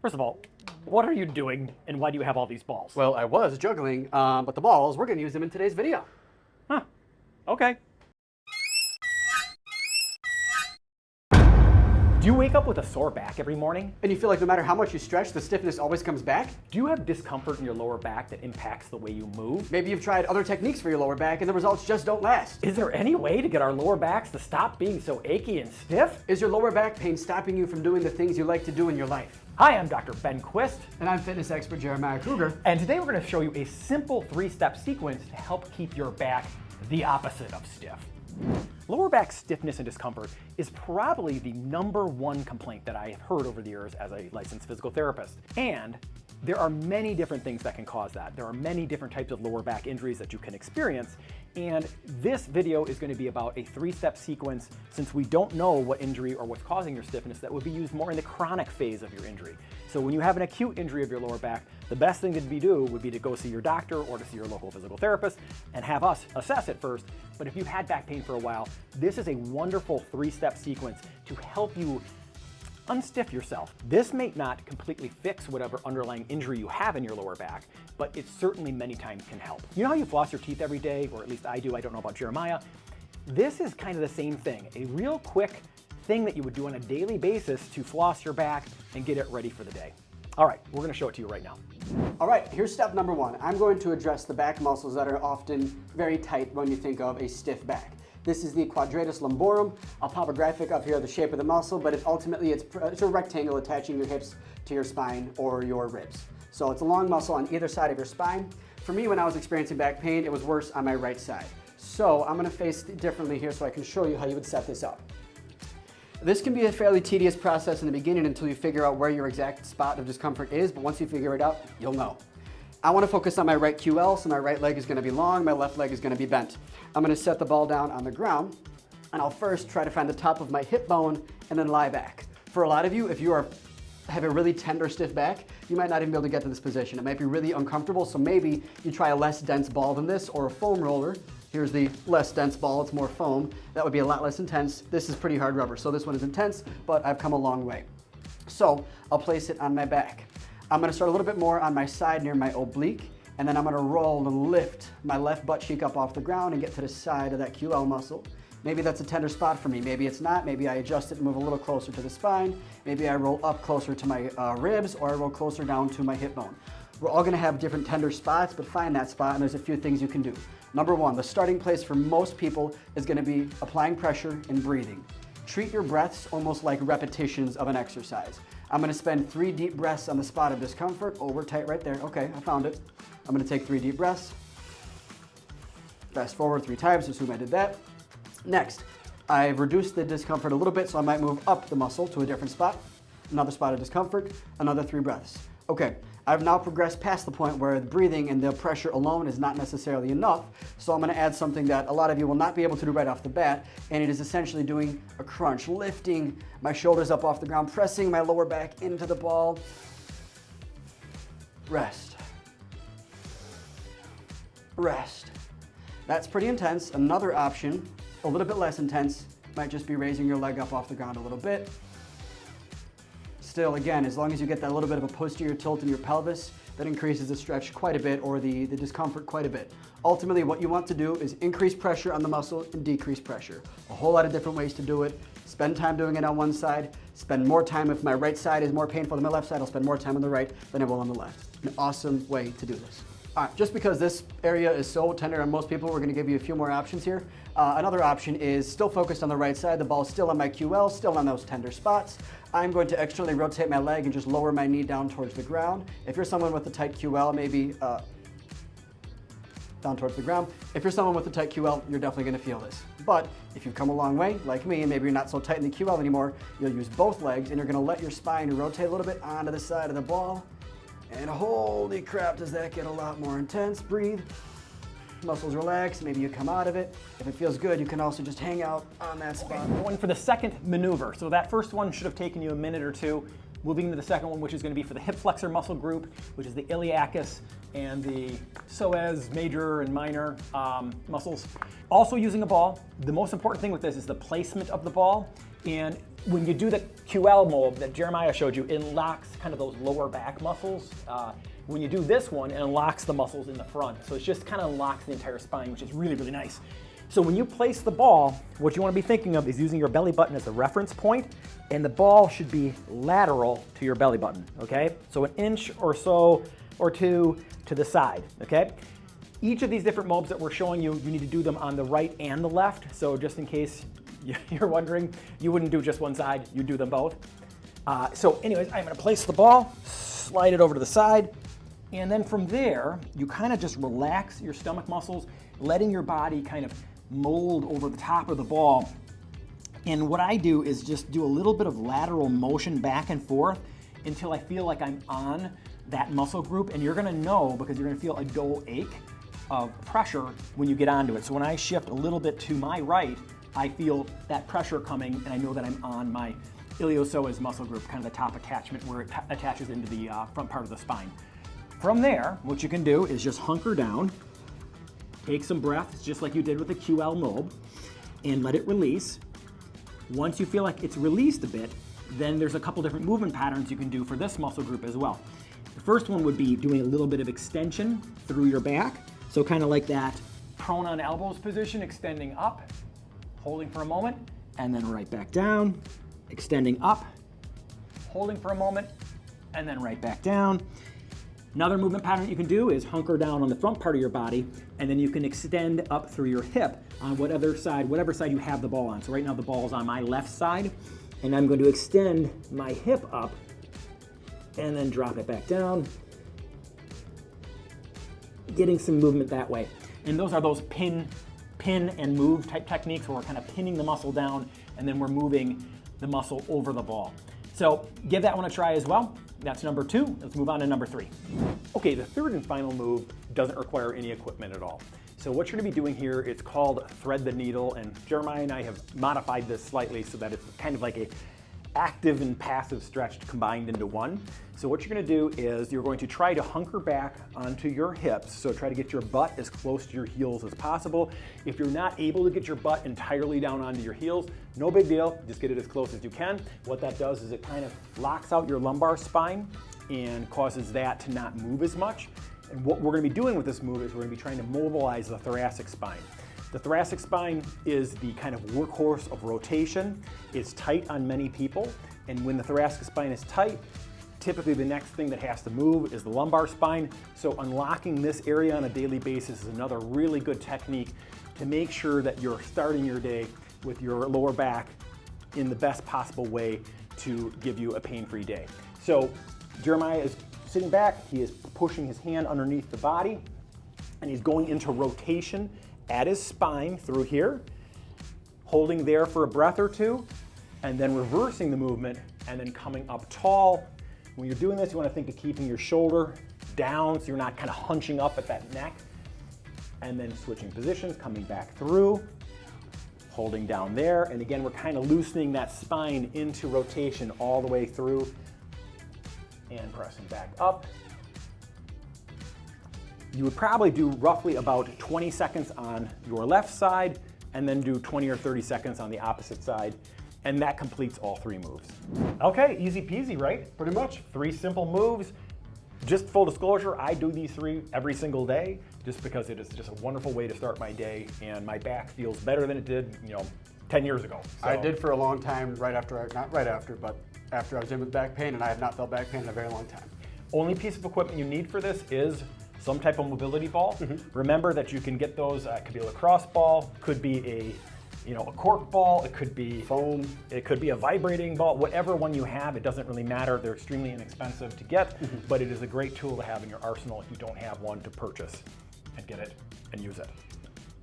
First of all, what are you doing and why do you have all these balls? Well, I was juggling, but the balls, we're gonna use them in today's video. Huh, okay. Do you wake up with a sore back every morning? And you feel like no matter how much you stretch, the stiffness always comes back? Do you have discomfort in your lower back that impacts the way you move? Maybe you've tried other techniques for your lower back and the results just don't last. Is there any way to get our lower backs to stop being so achy and stiff? Is your lower back pain stopping you from doing the things you like to do in your life? Hi, I'm Dr. Ben Quist. And I'm fitness expert Jeremiah Kruger. And today we're going to show you a simple 3-step sequence to help keep your back the opposite of stiff. Lower back stiffness and discomfort is probably the #1 complaint that I have heard over the years as a licensed physical therapist. And there are many different things that can cause that. There are many different types of lower back injuries that you can experience. And this video is going to be about a 3-step sequence, since we don't know what injury or what's causing your stiffness, that would be used more in the chronic phase of your injury. So when you have an acute injury of your lower back, the best thing to do would be to go see your doctor or to see your local physical therapist and have us assess it first. But if you've had back pain for a while, this is a wonderful 3-step sequence to help you unstiff yourself. This may not completely fix whatever underlying injury you have in your lower back, but it certainly many times can help. You know how you floss your teeth every day, or at least I do, I don't know about Jeremiah? This is kind of the same thing, a real quick thing that you would do on a daily basis to floss your back and get it ready for the day. All right, we're gonna show it to you right now. All right, here's step #1. I'm going to address the back muscles that are often very tight when you think of a stiff back. This is the Quadratus lumborum. I'll pop a graphic up here of the shape of the muscle, but ultimately it's a rectangle attaching your hips to your spine or your ribs. So it's a long muscle on either side of your spine. For me, when I was experiencing back pain, it was worse on my right side. So I'm gonna face it differently here so I can show you how you would set this up. This can be a fairly tedious process in the beginning until you figure out where your exact spot of discomfort is, but once you figure it out, you'll know. I want to focus on my right QL, so my right leg is going to be long, my left leg is going to be bent. I'm going to set the ball down on the ground, and I'll first try to find the top of my hip bone and then lie back. For a lot of you, if you have a really tender, stiff back, you might not even be able to get to this position. It might be really uncomfortable, so maybe you try a less dense ball than this or a foam roller. Here's the less dense ball, it's more foam. That would be a lot less intense. This is pretty hard rubber, so this one is intense, but I've come a long way. So I'll place it on my back. I'm gonna start a little bit more on my side near my oblique, and then I'm gonna roll and lift my left butt cheek up off the ground and get to the side of that QL muscle. Maybe that's a tender spot for me. Maybe it's not. Maybe I adjust it and move a little closer to the spine. Maybe I roll up closer to my ribs, or I roll closer down to my hip bone. We're all gonna have different tender spots, but find that spot, and there's a few things you can do. #1, the starting place for most people is gonna be applying pressure and breathing. Treat your breaths almost like repetitions of an exercise. I'm gonna spend 3 deep breaths on the spot of discomfort. Oh, we're tight right there. Okay, I found it. I'm gonna take 3 deep breaths. Fast forward 3 times, assume I did that. Next, I've reduced the discomfort a little bit, so I might move up the muscle to a different spot. Another spot of discomfort, another 3 breaths. Okay, I've now progressed past the point where the breathing and the pressure alone is not necessarily enough, so I'm gonna add something that a lot of you will not be able to do right off the bat, and it is essentially doing a crunch, lifting my shoulders up off the ground, pressing my lower back into the ball. Rest. Rest. That's pretty intense. Another option, a little bit less intense, might just be raising your leg up off the ground a little bit. Still, again, as long as you get that little bit of a posterior tilt in your pelvis, that increases the stretch quite a bit, or the discomfort quite a bit. Ultimately, what you want to do is increase pressure on the muscle and decrease pressure. A whole lot of different ways to do it. Spend time doing it on one side, spend more time if my right side is more painful than my left side, I'll spend more time on the right than I will on the left. An awesome way to do this. All right, just because this area is so tender on most people, we're gonna give you a few more options here. Another option is still focused on the right side, the ball's still on my QL, still on those tender spots. I'm going to externally rotate my leg and just lower my knee down towards the ground. If you're someone with a tight QL, maybe down towards the ground. If you're someone with a tight QL, you're definitely gonna feel this. But if you've come a long way, like me, and maybe you're not so tight in the QL anymore, you'll use both legs and you're gonna let your spine rotate a little bit onto the side of the ball. And holy crap, does that get a lot more intense. Breathe, muscles relax, maybe you come out of it. If it feels good, you can also just hang out on that spot. Going for the second maneuver. So that first one should have taken you a minute or two. Moving into the second one, which is going to be for the hip flexor muscle group, which is the iliacus and the psoas major and minor muscles. Also using a ball. The most important thing with this is the placement of the ball. And when you do the QL mold that Jeremiah showed you, it unlocks kind of those lower back muscles. When you do this one, it unlocks the muscles in the front. So it just kind of unlocks the entire spine, which is really, really nice. So when you place the ball, what you want to be thinking of is using your belly button as a reference point, and the ball should be lateral to your belly button, okay? So an inch or so or two to the side, okay? Each of these different mobs that we're showing you, you need to do them on the right and the left. So just in case you're wondering, you wouldn't do just one side, you do them both. So anyways, I'm gonna place the ball, slide it over to the side, and then from there, you kind of just relax your stomach muscles, letting your body kind of mold over the top of the ball. And what I do is just do a little bit of lateral motion back and forth until I feel like I'm on that muscle group. And you're gonna know, because you're gonna feel a dull ache of pressure when you get onto it. So when I shift a little bit to my right, I feel that pressure coming, and I know that I'm on my iliopsoas muscle group, kind of the top attachment where it attaches into the front part of the spine. From there, what you can do is just hunker down, take some breaths, just like you did with the QL mold, and let it release. Once you feel like it's released a bit, then there's a couple different movement patterns you can do for this muscle group as well. The first one would be doing a little bit of extension through your back. So kind of like that prone on elbows position, extending up, holding for a moment, and then right back down, extending up, holding for a moment, and then right back down. Another movement pattern you can do is hunker down on the front part of your body, and then you can extend up through your hip on whatever side you have the ball on. So right now the ball is on my left side, and I'm going to extend my hip up and then drop it back down, getting some movement that way. And those are those pin and move type techniques where we're kind of pinning the muscle down and then we're moving the muscle over the ball. So give that one a try as well. That's number 2. Let's move on to number 3. Okay, the third and final move doesn't require any equipment at all. So what you're gonna be doing here, it's called thread the needle, and Jeremiah and I have modified this slightly so that it's kind of like a active and passive stretch combined into one. So what you're gonna do is you're going to try to hunker back onto your hips. So try to get your butt as close to your heels as possible. If you're not able to get your butt entirely down onto your heels, no big deal, just get it as close as you can. What that does is it kind of locks out your lumbar spine and causes that to not move as much. And what we're gonna be doing with this move is we're gonna be trying to mobilize the thoracic spine. The thoracic spine is the kind of workhorse of rotation. It's tight on many people, and when the thoracic spine is tight, typically the next thing that has to move is the lumbar spine. So unlocking this area on a daily basis is another really good technique to make sure that you're starting your day with your lower back in the best possible way to give you a pain-free day. So Jeremiah is sitting back, he is pushing his hand underneath the body, and he's going into rotation at his spine through here, holding there for a breath or two, and then reversing the movement and then coming up tall. When you're doing this, you want to think of keeping your shoulder down so you're not kind of hunching up at that neck, and then switching positions, coming back through, holding down there, and again, we're kind of loosening that spine into rotation all the way through and pressing back up. You would probably do roughly about 20 seconds on your left side and then do 20 or 30 seconds on the opposite side, and that completes all 3 moves. Okay, easy peasy, right? Pretty much. 3 simple moves. Just full disclosure, I do these 3 every single day just because it is just a wonderful way to start my day, and my back feels better than it did, 10 years ago. So. I did for a long time, after I was in with back pain, and I have not felt back pain in a very long time. Only piece of equipment you need for this is some type of mobility ball. Remember that you can get those, it could be a lacrosse ball, could be a cork ball, it could be foam, it could be a vibrating ball, whatever one you have, it doesn't really matter. They're extremely inexpensive to get, but it is a great tool to have in your arsenal if you don't have one to purchase and get it and use it.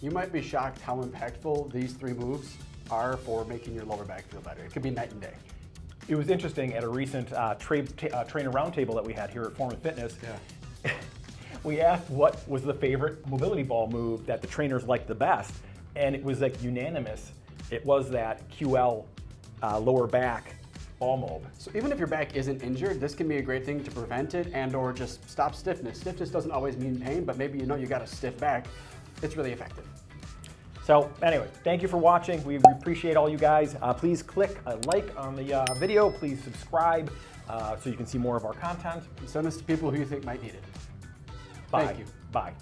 You might be shocked how impactful these 3 moves are for making your lower back feel better. It could be night and day. It was interesting at a recent trainer roundtable that we had here at Form Fitness. Yeah. We asked what was the favorite mobility ball move that the trainers liked the best, and it was like unanimous. It was that QL lower back ball mold. So even if your back isn't injured, this can be a great thing to prevent it and or just stop stiffness. Stiffness doesn't always mean pain, but maybe you got a stiff back. It's really effective. So anyway, thank you for watching. We appreciate all you guys. Please click a like on the video. Please subscribe so you can see more of our content. Send this to people who you think might need it. Bye. Thank you. Bye.